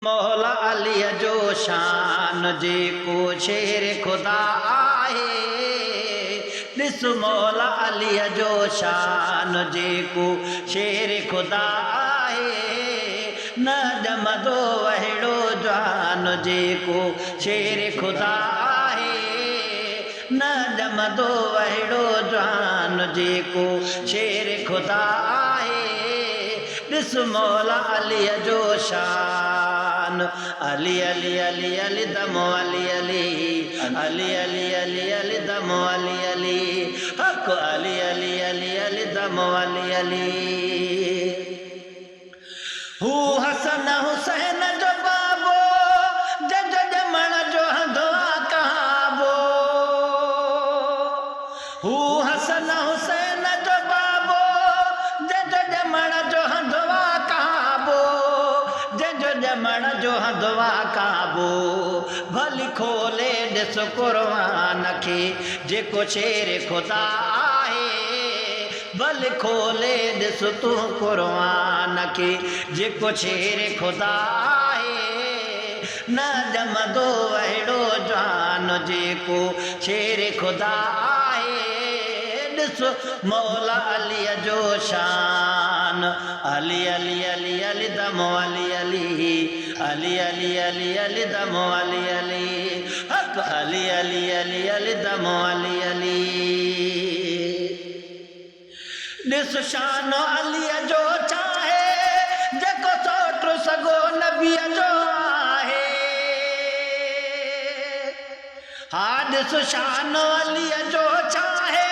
मौला अली जो शान जेको शेर खुदा आहे। ॾिस मौला अली जो शान जेको शेर खुदा आहे। न ॼमंदो अहिड़ो जवान जेको शेर खुदा आहे। न ॼमंदो अहिड़ो जवान जेको शेर खुदा आहे। ॾिस मौला अली जो शान। अली अली अली अली दमो अली अली अली अली अली अली दमो अली अली हक अली अली अली अली दमो अली अली। हू हसन हुसैन जो बाबो जज ॼमण जो हंधवा कहाबो। हू हसन हुसैन जो बाबो जज ॼमण जो हंधवा कहाबो। जज ॼमण जो हंधवा कहाबो। भली खोले ॾिस क़ुर्आन खे जेको शेर खुदा आहे। भली खोले ॾिस तूं क़ुर्आन खे जेको शेर खुदा आहे। न ॼमंदो अहिड़ो जवान जेको शेर खुदा आहे। ॾिस मौला अली जो शान। अली अली अली अली दमो अली अली अली अली अली अली दमो अली अली हक अली अली अली अली दमो अली अली। ॾिस शान अली जो चाहे जेको सोट सगो नबीअ जो आहे। हा ॾिस शान अली जो चाहे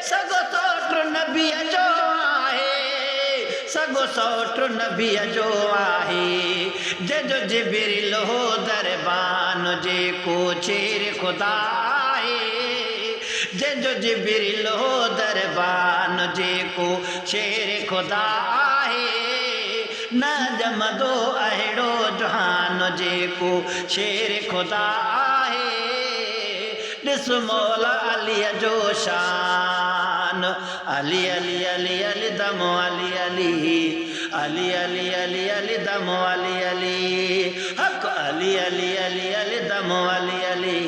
सगो सोट नबीअ जो आहे। सगो सोट नबीअ जो आहे। जंहिंजो जिब्रील हो दरबान जेको शेर खुदा आहे। जंहिंजो जिब्रील हो दरबान जेको शेर खुदा आहे। न ॼमंदो अहिड़ो जवान जेको शेर खुदा आहे। ॾिस मौला अली जो शान। अली अली अली अली दमो अली अली अली अली अली अली दमो अली अली हक अली अली अली अली दमो अली अली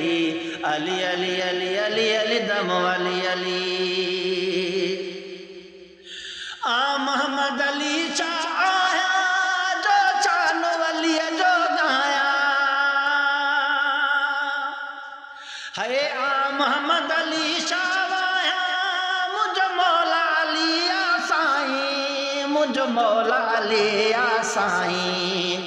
अली अली अली अली अली दमो अली अली। आ मोहम्मद अली शाह आया जो शान अली जो गाया। है आ मोहम्मद अली शाह आया मुझ मौला अली आ साईं। मुझ मौला अली आ साईं।